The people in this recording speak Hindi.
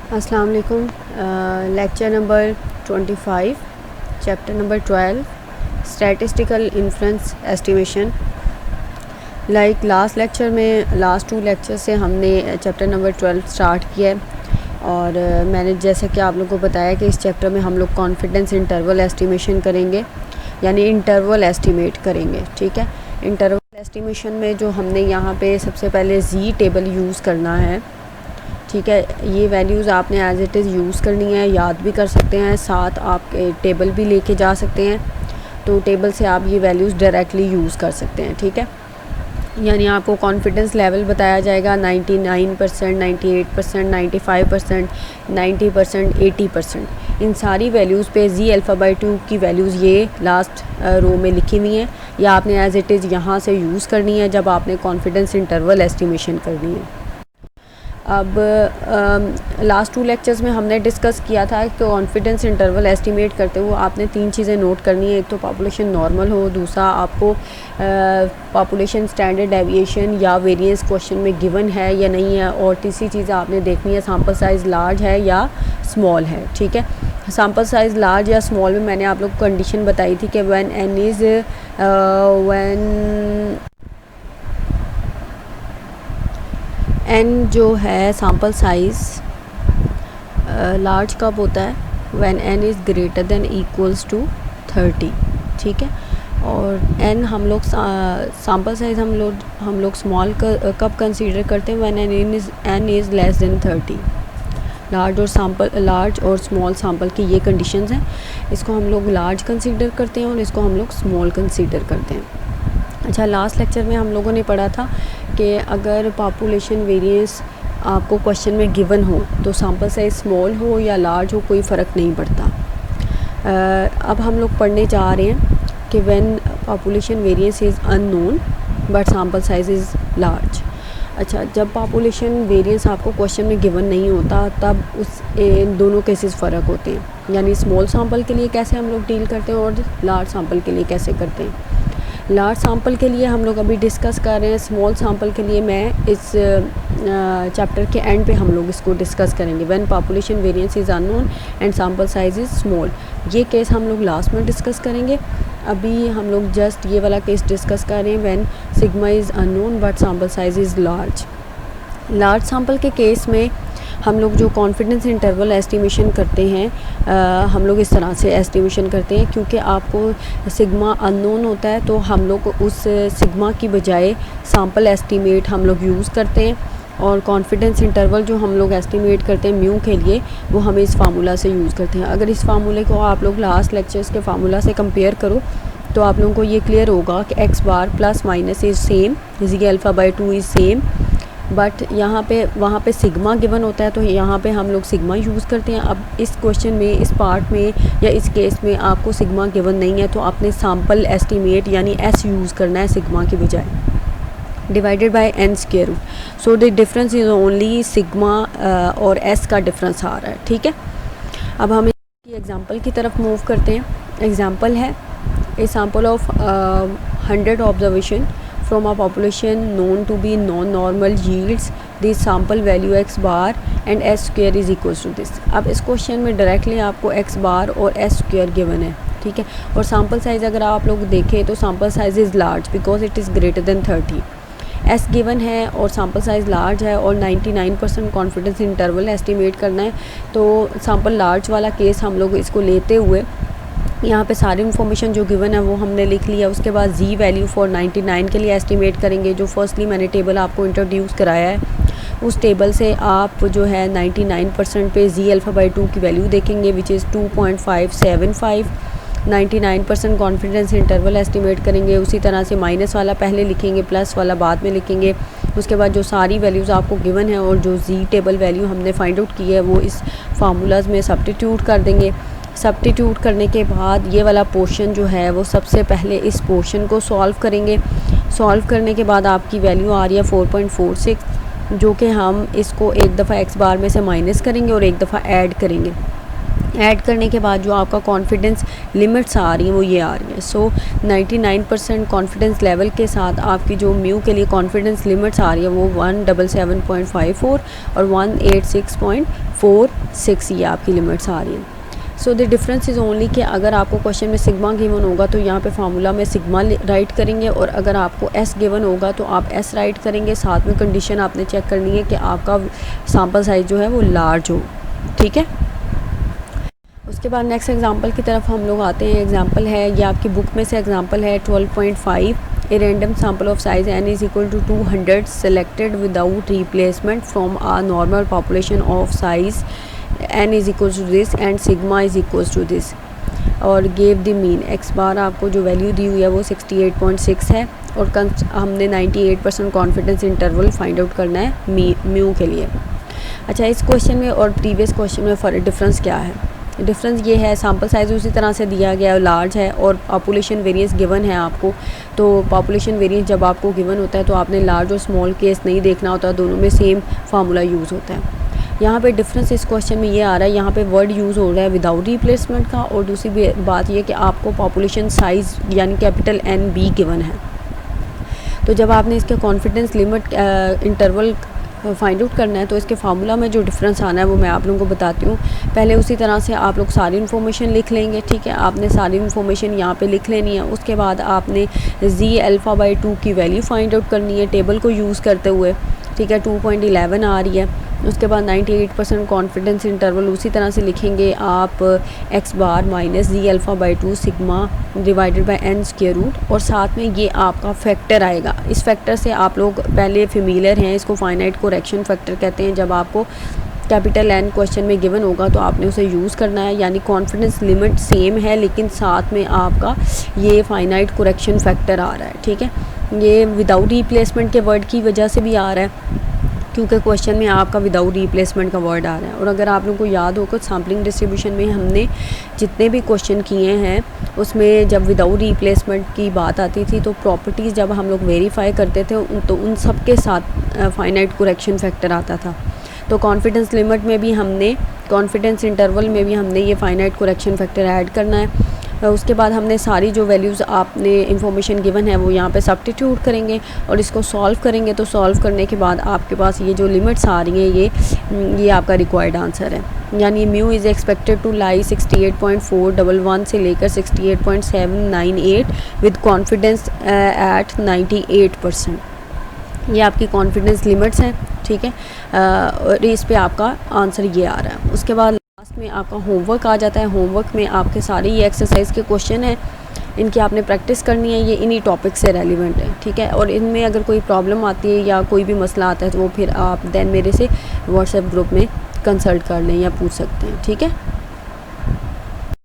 अस्सलाम वालेकुम। Lecture number 25, chapter number 12, statistical inference estimation. Like last lecture में, लास्ट 2 लेक्चर से हमने चैप्टर नंबर 12 स्टार्ट किया है और मैंने जैसा कि आप लोगों को बताया कि इस चैप्टर में हम लोग कॉन्फिडेंस इंटरवल एस्टिमेशन करेंगे, यानी इंटरवल एस्टिमेट करेंगे। ठीक है, इंटरवल एस्टिमेशन में जो हमने यहाँ पे सबसे पहले जी टेबल यूज़ करना है। ठीक है, ये वैल्यूज़ आपने एज इट इज़ यूज़ करनी है, याद भी कर सकते हैं, साथ आप टेबल भी लेके जा सकते हैं। तो टेबल से आप ये वैल्यूज़ डायरेक्टली यूज़ कर सकते हैं। ठीक है, यानी आपको कॉन्फिडेंस लेवल बताया जाएगा 99%, 98%, 95%, 90%, 80%। इन सारी वैल्यूज़ पे जी अल्फ़ा/2 की वैल्यूज़ ये लास्ट रो में लिखी हुई हैं, या आपने एज इट इज़ यहाँ से यूज़ करनी है जब आपने कॉन्फिडेंस इंटरवल एस्टिमेशन करनी है। अब लास्ट 2 लेक्चर्स में हमने डिस्कस किया था कि कॉन्फिडेंस इंटरवल एस्टिमेट करते हुए आपने 3 चीज़ें नोट करनी है। एक तो पॉपुलेशन नॉर्मल हो, दूसरा आपको पॉपुलेशन स्टैंडर्ड डेविएशन या वेरिएंस क्वेश्चन में गिवन है या नहीं है, और तीसरी चीज़ आपने देखनी है सैम्पल साइज़ लार्ज है या स्मॉल है। ठीक है, सैम्पल साइज़ लार्ज या स्मॉल में मैंने आप लोग को कंडीशन बताई थी कि व्हेन एन जो है सैम्पल साइज़ लार्ज कब होता है, when n is greater than equals to 30। ठीक है, और एन हम लोग सैम्पल साइज़ हम लोग स्मॉल कब कंसीडर करते हैं, when n is less than 30। Large और स्मॉल सैम्पल की ये कंडीशंस हैं। इसको हम लोग लार्ज कंसीडर करते हैं और इसको हम लोग स्मॉल कंसीडर करते हैं। अच्छा, लास्ट लेक्चर में हम लोगों ने पढ़ा था कि अगर पॉपुलेशन वेरिएंस आपको क्वेश्चन में गिवन हो तो सैम्पल साइज स्मॉल हो या लार्ज हो कोई फ़र्क नहीं पड़ता। अब हम लोग पढ़ने जा रहे हैं कि when population variance is unknown but sample size is large. अच्छा, जब पॉपुलेशन वेरिएंस आपको क्वेश्चन में गिवन नहीं होता तब उस दोनों केसेस फ़र्क होते हैं, यानी स्मॉल सैम्पल के लिए कैसे हम लोग डील करते हैं और लार्ज सैम्पल के लिए कैसे करते हैं। लार्ज सैम्पल के लिए हम लोग अभी डिस्कस कर रहे हैं, स्मॉल सैम्पल के लिए मैं इस चैप्टर के एंड पे हम लोग इसको डिस्कस करेंगे। When population variance is unknown and sample size is small, ये केस हम लोग लास्ट में डिस्कस करेंगे। अभी हम लोग जस्ट ये वाला केस डिस्कस कर रहे हैं, when sigma is unknown but sample size is large. Large sample के केस में हम लोग जो कॉन्फिडेंस इंटरवल एस्टिमेशन करते हैं, हम लोग इस तरह से एस्टिमेशन करते हैं, क्योंकि आपको सिग्मा अननोन होता है तो हम लोग उस सिग्मा की बजाय सैम्पल एस्टिमेट हम लोग यूज़ करते हैं, और कॉन्फिडेंस इंटरवल जो हम लोग एस्टिमेट करते हैं म्यू के लिए वो हम इस फार्मूला से यूज़ करते हैं। अगर इस फार्मूले को आप लोग लास्ट लेक्चर्स के फार्मूला से कंपेयर करो तो आप लोगों को ये क्लियर होगा कि x bar plus minus is same, Z अल्फ़ा/2 इज़ सेम, बट यहाँ पे वहाँ पे सिग्मा गिवन होता है तो यहाँ पे हम लोग सिग्मा यूज़ करते हैं। अब इस क्वेश्चन में, इस पार्ट में या इस केस में आपको सिग्मा गिवन नहीं है तो आपने सैम्पल एस्टिमेट यानी एस यूज़ करना है सिग्मा की बजाय, divided by n square root. So the difference is only sigma और एस का डिफरेंस आ रहा है। ठीक है, अब हम इसकी एग्जांपल की तरफ मूव करते हैं। एग्जांपल है ए sample of 100 observation from a population known to be non-normal yields this sample value x bar and s square is equals to this। अब इस क्वेश्चन में डायरेक्टली आपको x बार और s स्क्वायर गिवन है। ठीक है, और सैम्पल साइज़ अगर आप लोग देखें तो sample size is large because it is greater then 30। s given है और सैम्पल साइज़ लार्ज है और 99% कॉन्फिडेंस इंटरवल एस्टिमेट करना है, तो सैम्पल लार्ज वाला केस हम लोग इसको लेते हुए यहाँ पे सारी इन्फॉर्मेशन जो गिवन है वो हमने लिख लिया। उसके बाद जी वैल्यू फॉर 99 के लिए एस्टिमेट करेंगे, जो फर्स्टली मैंने टेबल आपको इंट्रोड्यूस कराया है। उस टेबल से आप जो है 99% पे जी अल्फ़ा/2 की वैल्यू देखेंगे which is 2.575। 99% confidence interval estimate करेंगे, उसी तरह से माइनस वाला पहले लिखेंगे, प्लस वाला बाद में लिखेंगे। उसके बाद जो सारी वैल्यूज़ आपको गिवन है और जो जी टेबल वैल्यू हमने फाइंड आउट की है वो इस फार्मूलाज में सब्स्टिट्यूट कर देंगे। सब्स्टिट्यूट करने के बाद ये वाला पोर्शन जो है वो सबसे पहले इस पोर्शन को सॉल्व करेंगे। सॉल्व करने के बाद आपकी वैल्यू आ रही है 4.46, जो कि हम इसको एक दफ़ा एक्स बार में से माइनस करेंगे और एक दफ़ा ऐड करेंगे। ऐड करने के बाद जो आपका कॉन्फिडेंस लिमिट्स आ रही हैं वो ये आ रही है। सो 99% कॉन्फिडेंस लेवल के साथ आपकी जो म्यू के लिए कॉन्फिडेंस लिमिट्स आ रही है वो 177.54 और 186.46 ये आपकी लिमिट्स आ रही हैं। सो द डिफरेंस इज़ ओनली कि अगर आपको क्वेश्चन में सिग्मा गिवन होगा तो यहाँ पे फार्मूला में सिग्मा राइट करेंगे, और अगर आपको एस गिवन होगा तो आप एस राइट करेंगे। साथ में कंडीशन आपने चेक करनी है कि आपका सैम्पल साइज़ जो है वो लार्ज हो, ठीक है। उसके बाद नेक्स्ट एग्जांपल की तरफ हम लोग आते हैं। एग्जांपल है ये आपकी बुक में से एग्जांपल है 12.5। A random sample of size n is equal to 200 selected without replacement from a normal population of size n is equal to this and sigma is equal to this, और gave the mean x bar आपको जो वैल्यू दी हुई है वो 68.6 है, और हमने 98% कॉन्फिडेंस इंटरवल फाइंड आउट करना है म्यू के लिए। अच्छा, इस क्वेश्चन में और प्रीवियस क्वेश्चन में डिफरेंस क्या है? डिफरेंस ये है, सैम्पल साइज़ उसी तरह से दिया गया है, लार्ज है, और पॉपुलेशन वेरिएंस गिवन है आपको। तो पॉपुलेशन वेरिएंस जब आपको गिवन होता है तो आपने लार्ज और स्मॉल केस नहीं देखना होता, दोनों में सेम फार्मूला यूज़ होता है। यहाँ पे डिफरेंस इस क्वेश्चन में ये आ रहा है, यहाँ पे वर्ड यूज़ हो रहा है विदाउट रिप्लेसमेंट का, और दूसरी बात ये कि आपको पॉपुलेशन साइज़ यानी कैपिटल NB गिवन है। तो जब आपने इसके confidence limit interval find out करना है तो इसके फार्मूला में जो डिफरेंस आना है वो मैं आप लोगों को बताती हूँ। पहले उसी तरह से आप लोग सारी इन्फॉर्मेशन लिख लेंगे, ठीक है। आपने सारी इन्फॉर्मेशन यहाँ पे लिख लेनी है। उसके बाद आपने z∝/2 की वैल्यू फाइंड आउट करनी है टेबल को यूज़ करते हुए, ठीक है। 2.11 आ रही है। उसके बाद 98% कॉन्फिडेंस इंटरवल उसी तरह से लिखेंगे आप x bar minus z∝/2 sigma divided by n square root, और साथ में ये आपका फैक्टर आएगा। इस फैक्टर से आप लोग पहले फेमिलियर हैं, इसको फाइनाइट कोरेक्शन फैक्टर कहते हैं। जब आपको कैपिटल N क्वेश्चन में गिवन होगा तो आपने उसे यूज़ करना है, यानी कॉन्फिडेंस लिमिट सेम है लेकिन साथ में आपका ये फाइनाइट कोरेक्शन फैक्टर आ रहा है, ठीक है। ये विदाउट रिप्लेसमेंट के वर्ड की वजह से भी आ रहा है क्योंकि क्वेश्चन में आपका विदाउट रिप्लेसमेंट का वर्ड आ रहा है। और अगर आप लोगों को याद होगा सैम्पलिंग डिस्ट्रीब्यूशन में हमने जितने भी क्वेश्चन किए हैं उसमें जब विदाउट रिप्लेसमेंट की बात आती थी तो प्रॉपर्टीज़ जब हम लोग वेरीफाई करते थे तो उन सब के साथ फाइनाइट कोरेक्शन फैक्टर आता था। तो कॉन्फिडेंस लिमिट में भी हमने, कॉन्फिडेंस इंटरवल में भी हमने ये फाइनाइट कोरेक्शन फैक्टर ऐड करना है। उसके बाद हमने सारी जो वैल्यूज़ आपने इंफॉर्मेशन गिवन है वो यहाँ पे सब्स्टिट्यूट करेंगे और इसको सॉल्व करेंगे। तो सॉल्व करने के बाद आपके पास ये जो लिमिट्स आ रही हैं ये आपका रिक्वायर्ड आंसर है। यानी mu is expected to lie 68.411 से लेकर 68.798 विद कॉन्फिडेंस एट 98%। ये आपकी कॉन्फिडेंस लिमिट्स हैं, ठीक है। और इस पे आपका आंसर ये आ रहा है। उसके बाद लास्ट में आपका होमवर्क आ जाता है। होमवर्क में आपके सारे ये एक्सरसाइज के क्वेश्चन हैं, इनकी आपने प्रैक्टिस करनी है। ये इन्हीं टॉपिक से रेलिवेंट है, ठीक है। और इनमें अगर कोई प्रॉब्लम आती है या कोई भी मसला आता है तो वो फिर आप देन मेरे से व्हाट्सएप ग्रुप में कंसल्ट कर लें या पूछ सकते हैं, ठीक है।